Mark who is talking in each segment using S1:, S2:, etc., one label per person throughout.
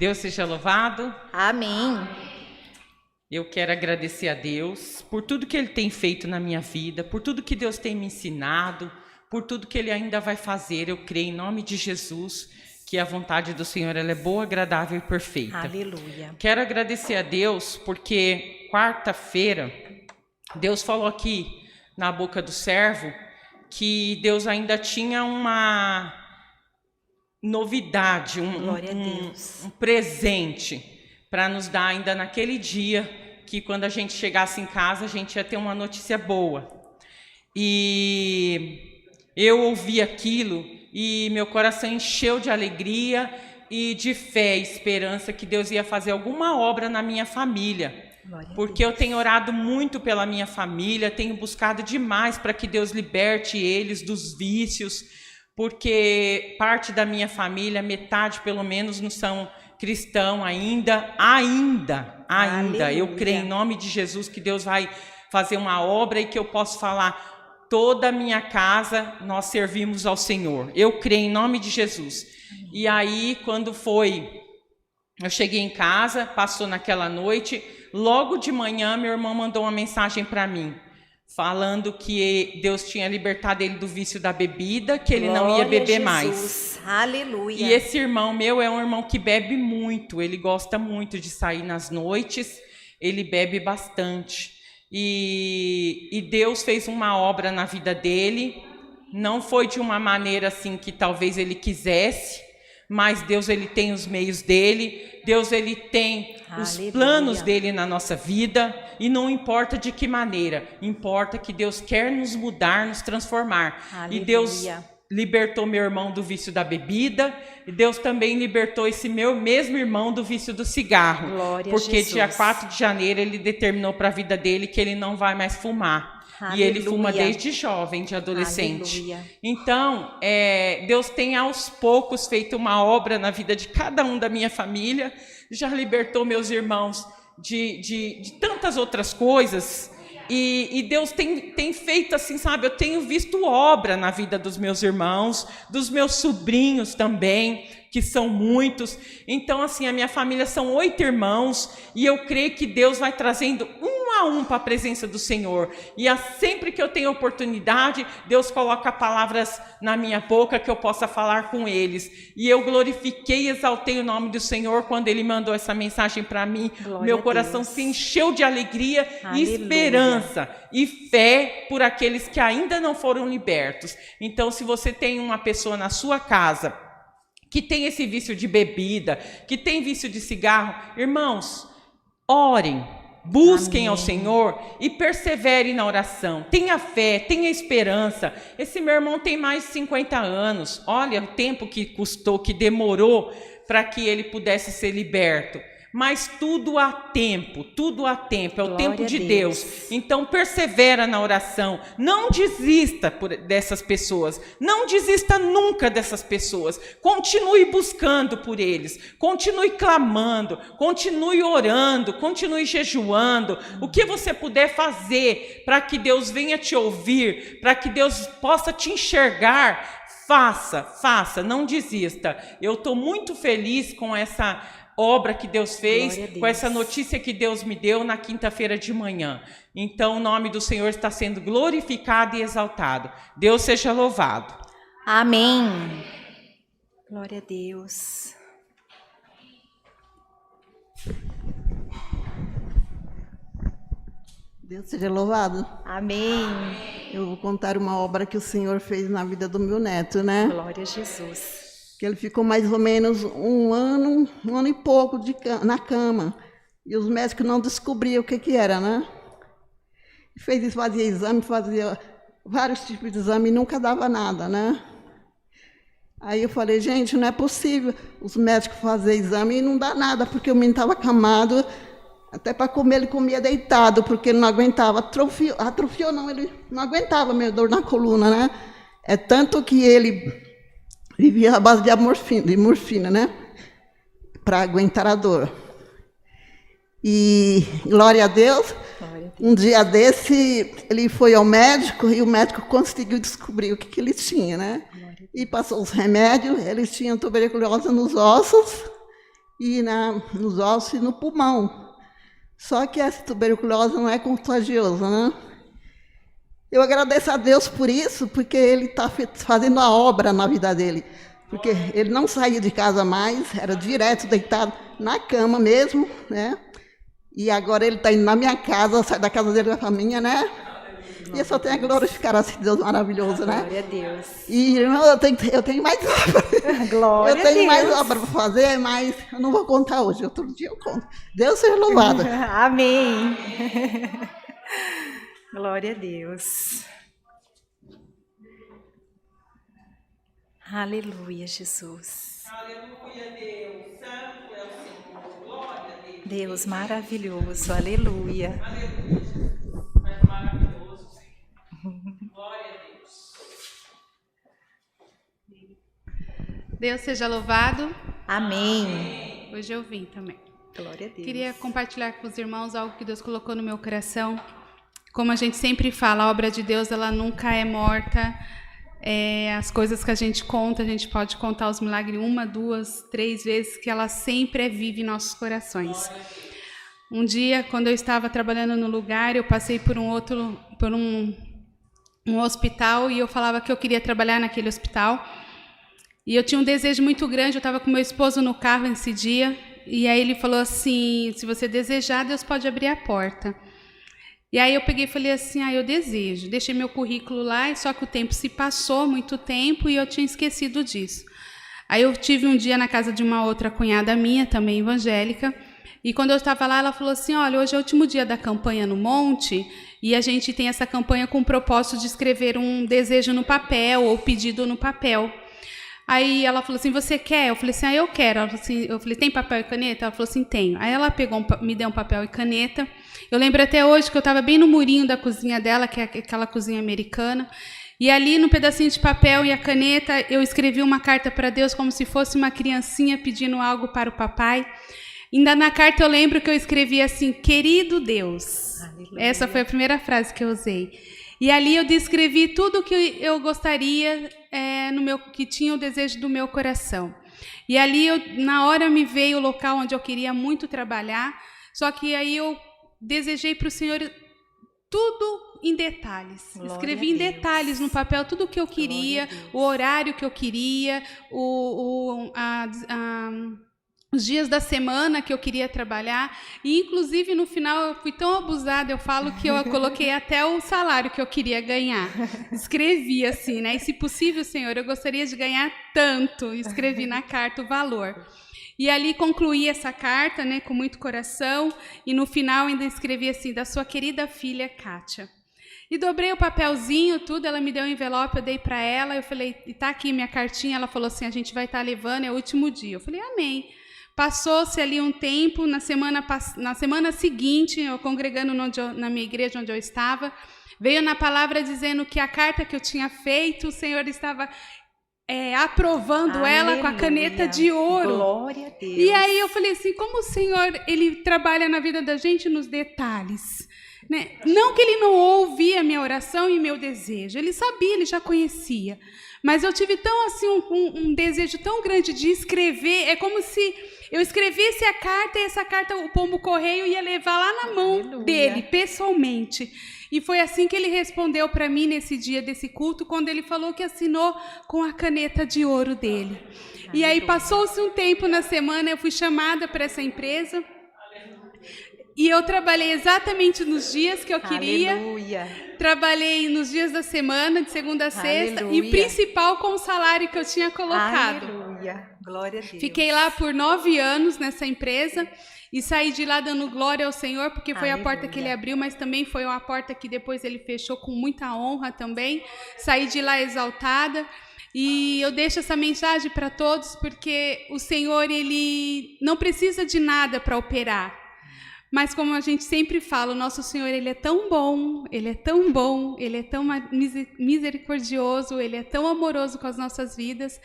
S1: Deus seja louvado.
S2: Amém.
S1: Eu quero agradecer a Deus por tudo que Ele tem feito na minha vida, por tudo que Deus tem me ensinado, por tudo que Ele ainda vai fazer. Eu creio em nome de Jesus que a vontade do Senhor ela é boa, agradável e perfeita.
S2: Aleluia.
S1: Quero agradecer a Deus porque quarta-feira Deus falou aqui na boca do servo que Deus ainda tinha uma novidade, um presente para nos dar ainda naquele dia, que quando a gente chegasse em casa, a gente ia ter uma notícia boa. E eu ouvi aquilo e meu coração encheu de alegria e de fé e esperança que Deus ia fazer alguma obra na minha família. Porque eu tenho orado muito pela minha família, tenho buscado demais para que Deus liberte eles dos vícios, porque parte da minha família, metade pelo menos, não são cristão ainda. Aleluia. Eu creio em nome de Jesus que Deus vai fazer uma obra e que eu posso falar, toda a minha casa nós servimos ao Senhor. Eu creio em nome de Jesus. E aí, quando eu cheguei em casa, passou naquela noite, logo de manhã meu irmão mandou uma mensagem para mim, falando que Deus tinha libertado ele do vício da bebida, que ele não ia beber mais.
S2: Aleluia.
S1: E esse irmão meu é um irmão que bebe muito, ele gosta muito de sair nas noites, ele bebe bastante. E Deus fez uma obra na vida dele, não foi de uma maneira assim que talvez ele quisesse, mas Deus ele tem os meios dele, Deus ele tem os planos dele na nossa vida, e não importa de que maneira, importa que Deus quer nos mudar, nos transformar. Aleluia. E Deus libertou meu irmão do vício da bebida, e Deus também libertou esse meu mesmo irmão do vício do cigarro. Glória porque a Jesus. Dia 4 de janeiro ele determinou para a vida dele que ele não vai mais fumar. Aleluia. E ele fuma desde jovem, de adolescente. Aleluia. Então, Deus tem aos poucos feito uma obra na vida de cada um da minha família, já libertou meus irmãos de tantas outras coisas, e Deus tem feito assim, sabe, eu tenho visto obra na vida dos meus irmãos, dos meus sobrinhos também, que são muitos. Então, assim, a minha família são 8 irmãos, e eu creio que Deus vai trazendo um a um para a presença do Senhor. E sempre que eu tenho oportunidade, Deus coloca palavras na minha boca que eu possa falar com eles. E eu glorifiquei e exaltei o nome do Senhor quando Ele mandou essa mensagem para mim. Glória meu coração se encheu de alegria, aleluia, e esperança e fé por aqueles que ainda não foram libertos. Então, se você tem uma pessoa na sua casa que tem esse vício de bebida, que tem vício de cigarro, irmãos, orem, busquem ao Senhor e perseverem na oração. Tenha fé, tenha esperança. Esse meu irmão tem mais de 50 anos. Olha o tempo que custou, que demorou para que ele pudesse ser liberto. Mas tudo há tempo, é o tempo de Deus. Então persevera na oração, não desista dessas pessoas, não desista nunca dessas pessoas, continue buscando por eles, continue clamando, continue orando, continue jejuando, o que você puder fazer para que Deus venha te ouvir, para que Deus possa te enxergar, faça, não desista. Eu estou muito feliz com essa obra que Deus fez, com essa notícia que Deus me deu na quinta-feira de manhã. Então, o nome do Senhor está sendo glorificado e exaltado. Deus seja louvado.
S2: Amém. Glória a Deus.
S3: Deus seja louvado.
S2: Amém.
S3: Eu vou contar uma obra que o Senhor fez na vida do meu neto, né?
S2: Glória a Jesus.
S3: Que ele ficou mais ou menos um ano e pouco na cama. E os médicos não descobriam o que era, né? Fez isso, fazia exame, fazia vários tipos de exame e nunca dava nada, né? Aí eu falei, gente, não é possível os médicos fazerem exame e não dá nada, porque o menino estava acamado, até para comer ele comia deitado, porque ele não aguentava, atrofiou não, ele não aguentava a dor na coluna, né? É tanto que ele vivia à base de morfina, né? Para aguentar a dor. E, glória a Deus, um dia desse, ele foi ao médico e o médico conseguiu descobrir o que ele tinha, né? E passou os remédios, eles tinham tuberculose nos ossos e nos ossos e no pulmão. Só que essa tuberculose não é contagiosa, né? Eu agradeço a Deus por isso, porque Ele está fazendo a obra na vida dele. Porque ele não saía de casa mais, era direto deitado na cama mesmo, né? E agora ele está indo na minha casa, sai da casa dele para a minha, né? E eu só tenho a glorificar esse Deus maravilhoso, né?
S2: Glória a Deus.
S3: E, irmão, eu tenho mais obra.
S2: Glória
S3: Eu tenho
S2: a Deus.
S3: mais obra para fazer, mas eu não vou contar hoje. Outro dia eu conto. Deus seja louvado.
S2: Amém. Glória a Deus. Aleluia, Jesus.
S1: Aleluia, Deus. Santo é o Senhor. Glória a Deus.
S2: Deus maravilhoso. Aleluia.
S1: Aleluia, Jesus. Mas maravilhoso, Senhor. Glória a Deus.
S4: Deus seja louvado.
S2: Amém.
S4: Hoje eu vim também.
S2: Glória a Deus.
S4: Queria compartilhar com os irmãos algo que Deus colocou no meu coração. Como a gente sempre fala, a obra de Deus ela nunca é morta. As coisas que a gente conta, a gente pode contar os milagres 1, 2, 3 vezes, que ela sempre é viva em nossos corações. Um dia, quando eu estava trabalhando no lugar, eu passei por um hospital e eu falava que eu queria trabalhar naquele hospital. E eu tinha um desejo muito grande, eu estava com meu esposo no carro nesse dia, e aí ele falou assim, se você desejar, Deus pode abrir a porta. E aí eu peguei e falei assim, eu desejo. Deixei meu currículo lá, só que o tempo se passou, muito tempo, e eu tinha esquecido disso. Aí eu tive um dia na casa de uma outra cunhada minha, também evangélica, e quando eu estava lá, ela falou assim, olha, hoje é o último dia da campanha no Monte, e a gente tem essa campanha com o propósito de escrever um desejo no papel, ou pedido no papel. Aí ela falou assim, você quer? Eu falei assim, eu quero. Eu falei, tem papel e caneta? Ela falou assim, tenho. Aí ela me deu um papel e caneta. Eu lembro até hoje que eu estava bem no murinho da cozinha dela, que é aquela cozinha americana, e ali no pedacinho de papel e a caneta eu escrevi uma carta para Deus como se fosse uma criancinha pedindo algo para o papai. Ainda na carta eu lembro que eu escrevi assim, querido Deus. Aleluia. Essa foi a primeira frase que eu usei. E ali eu descrevi tudo que eu gostaria, que tinha o desejo do meu coração. E ali, na hora, me veio o local onde eu queria muito trabalhar, só que aí eu desejei para o Senhor tudo em detalhes.
S2: Glória
S4: Escrevi em detalhes no papel tudo o que eu queria, o horário que eu queria, os dias da semana que eu queria trabalhar, e inclusive no final eu fui tão abusada, eu falo que eu coloquei até o salário que eu queria ganhar. Escrevi assim, né? E se possível, Senhor, eu gostaria de ganhar tanto. Escrevi na carta o valor. E ali concluí essa carta, né, com muito coração, e no final ainda escrevi assim, da sua querida filha, Kátia. E dobrei o papelzinho, tudo, ela me deu um envelope, eu dei para ela, eu falei, e tá aqui minha cartinha, ela falou assim, a gente vai estar levando, é o último dia. Eu falei, amém. Passou-se ali um tempo, na semana seguinte, eu congregando na minha igreja onde eu estava, veio na palavra dizendo que a carta que eu tinha feito, o Senhor estava aprovando Aleluia. Ela com a caneta de ouro.
S2: Glória a Deus.
S4: E aí eu falei assim, como o Senhor, Ele trabalha na vida da gente nos detalhes. Né? Não que Ele não ouvia a minha oração e meu desejo, Ele sabia, Ele já conhecia. Mas eu tive tão assim um desejo tão grande de escrever, é como se eu escrevesse a carta e essa carta o pombo correio ia levar lá na mão Aleluia. Dele, pessoalmente. E foi assim que ele respondeu para mim nesse dia desse culto, quando ele falou que assinou com a caneta de ouro dele. Aleluia. E aí passou-se um tempo na semana, eu fui chamada para essa empresa. E eu trabalhei exatamente nos dias que eu queria.
S2: Aleluia.
S4: Trabalhei nos dias da semana, de segunda a sexta, Aleluia. E principal com o salário que eu tinha colocado.
S2: Aleluia. Glória a Deus.
S4: Fiquei lá por 9 anos nessa empresa e saí de lá dando glória ao Senhor, porque foi Aleluia. A porta que Ele abriu, mas também foi uma porta que depois Ele fechou com muita honra também. Saí de lá exaltada. E eu deixo essa mensagem para todos, porque o Senhor, Ele não precisa de nada para operar. Mas como a gente sempre fala, o nosso Senhor, Ele é tão bom, Ele é tão bom, Ele é tão misericordioso, Ele é tão amoroso com as nossas vidas,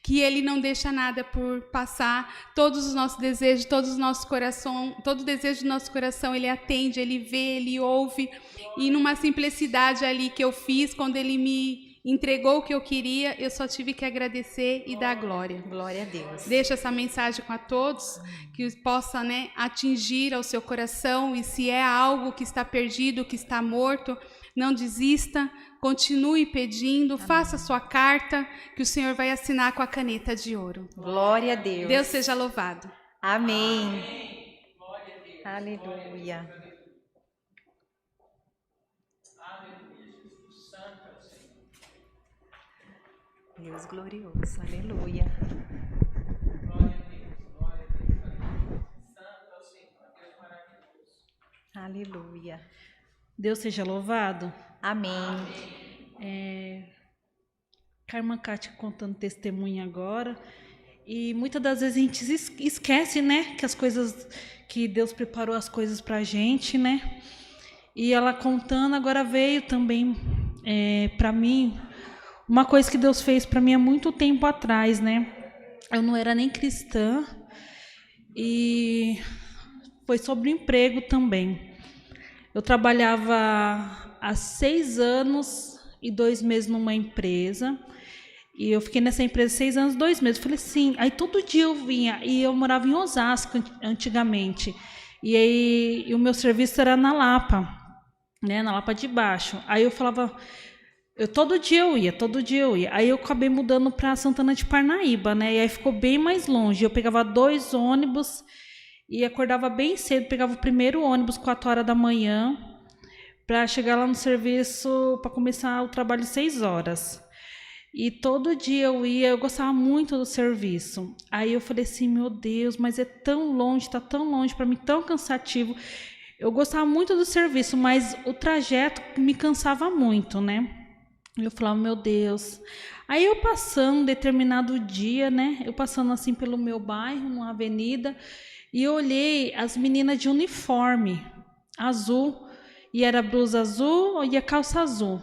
S4: que Ele não deixa nada por passar. Todos os nossos desejos, todos os nossos coração, todo desejo do nosso coração, Ele atende, Ele vê, Ele ouve. E numa simplicidade ali que eu fiz, quando Ele me entregou o que eu queria, eu só tive que agradecer e dar glória.
S2: Glória a Deus.
S4: Deixo essa mensagem com a todos, que possa, né, atingir ao seu coração, e se é algo que está perdido, que está morto, não desista, continue pedindo, faça sua carta, que o Senhor vai assinar com a caneta de ouro.
S2: Glória a Deus.
S4: Deus seja louvado.
S2: Amém. Aleluia. Deus glorioso. Aleluia. Aleluia.
S5: Deus seja louvado.
S2: Amém.
S5: A irmã Kátia contando testemunho agora. E muitas das vezes a gente esquece, né? Que as coisas, que Deus preparou as coisas pra gente, né? E ela contando, agora veio também para mim uma coisa que Deus fez para mim há muito tempo atrás, né? Eu não era nem cristã e foi sobre o emprego também. Eu trabalhava há 6 anos e 2 meses numa empresa. E eu fiquei nessa empresa 6 anos, 2 meses. Falei assim, aí todo dia eu vinha, e eu morava em Osasco antigamente. E aí o meu serviço era na Lapa, né, na Lapa de Baixo. Aí eu falava, todo dia eu ia. Aí eu acabei mudando para Santana de Parnaíba, né? E aí ficou bem mais longe. Eu pegava 2 ônibus e acordava bem cedo, pegava o primeiro ônibus 4 horas da manhã para chegar lá no serviço, para começar o trabalho 6 horas. E todo dia eu ia, eu gostava muito do serviço. Aí eu falei assim, meu Deus, mas é tão longe, está tão longe para mim, tão cansativo. Eu gostava muito do serviço, mas o trajeto me cansava muito, né? Eu falava, meu Deus. Aí eu passando um determinado dia, né? Eu passando assim pelo meu bairro, numa avenida, e eu olhei as meninas de uniforme azul, e era a blusa azul e a calça azul.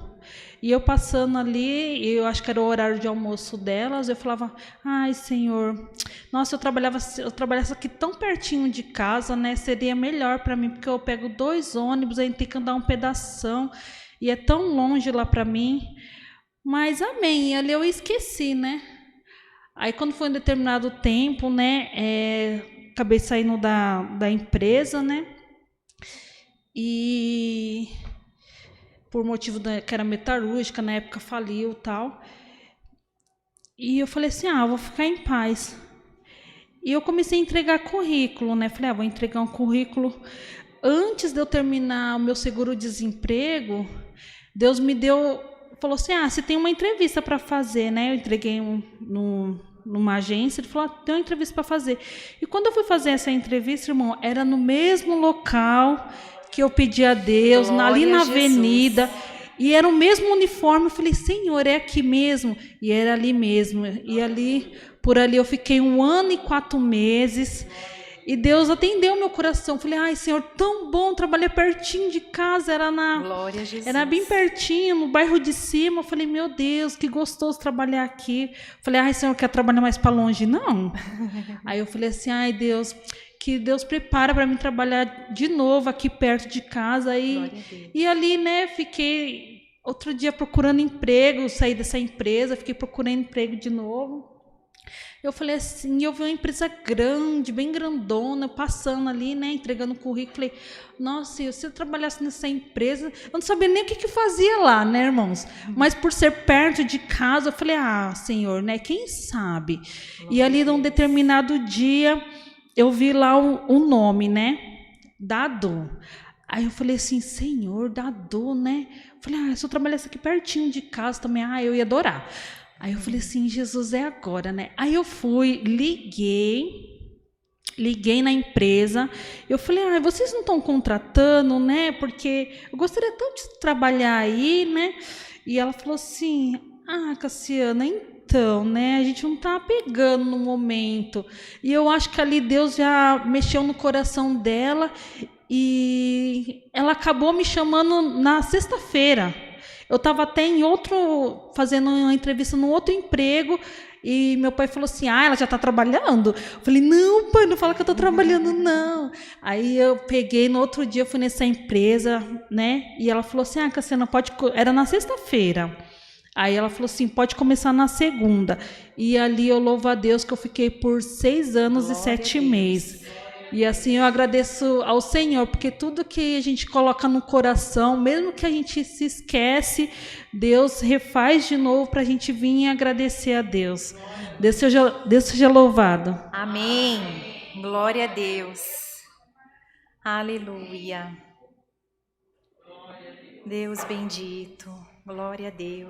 S5: E eu passando ali, eu acho que era o horário de almoço delas, eu falava, ai, Senhor, nossa, eu trabalhasse aqui tão pertinho de casa, né? Seria melhor para mim, porque eu pego 2 ônibus, aí tem que andar um pedação, e é tão longe lá para mim. Mas amém, e ali eu esqueci, né? Aí quando foi um determinado tempo, né, acabei saindo da empresa, né? E por motivo que era metalúrgica, na época faliu e tal. E eu falei assim, vou ficar em paz. E eu comecei a entregar currículo, né? Falei, vou entregar um currículo. Antes de eu terminar o meu seguro-desemprego, Deus me falou assim, você tem uma entrevista para fazer, né? Eu entreguei numa agência, ele falou, tem uma entrevista para fazer. E quando eu fui fazer essa entrevista, irmão, era no mesmo local que eu pedi a Deus, ali na avenida, e era o mesmo uniforme. Eu falei, Senhor, é aqui mesmo? E era ali mesmo. E por ali eu fiquei 1 ano e 4 meses, e Deus atendeu meu coração. Eu falei, ai, Senhor, tão bom, trabalhei pertinho de casa,
S2: Glória a Jesus.
S5: Era bem pertinho, no bairro de cima. Eu falei, meu Deus, que gostoso trabalhar aqui. Eu falei, ai, Senhor, quer trabalhar mais para longe? Não. Aí eu falei assim, ai, Deus, que Deus prepara para mim trabalhar de novo aqui perto de casa. E ali, né, fiquei outro dia procurando emprego, saí dessa empresa, fiquei procurando emprego de novo. Eu falei assim, eu vi uma empresa grande, bem grandona, passando ali, né, entregando currículo. Falei, nossa, se eu trabalhasse nessa empresa, eu não sabia nem o que fazia lá, né, irmãos? Mas por ser perto de casa, eu falei, Senhor, né, quem sabe? E ali, num determinado dia, eu vi lá o nome, né, Dado. Aí eu falei assim, Senhor, Dado, né? Eu falei, se eu trabalhasse aqui pertinho de casa também, eu ia adorar. Aí eu falei assim, Jesus, é agora, né? Aí eu fui, liguei na empresa. Eu falei, vocês não estão contratando, né? Porque eu gostaria tanto de trabalhar aí, né? E ela falou assim, Cassiana, então, né? A gente não está pegando no momento. E eu acho que ali Deus já mexeu no coração dela e ela acabou me chamando na sexta-feira. Eu estava até fazendo uma entrevista num outro emprego, e meu pai falou assim, ela já está trabalhando? Eu falei, não, pai, não fala que eu estou trabalhando, não. Aí eu peguei, no outro dia eu fui nessa empresa, né? E ela falou assim, Cassiana, pode... Era na sexta-feira. Aí ela falou assim, pode começar na segunda. E ali eu louvo a Deus que eu fiquei por 6 anos e 7 meses. E assim eu agradeço ao Senhor, porque tudo que a gente coloca no coração, mesmo que a gente se esquece, Deus refaz de novo para a gente vir e agradecer a Deus. Deus seja louvado.
S2: Amém. Glória a Deus. Aleluia. Deus bendito. Glória a Deus.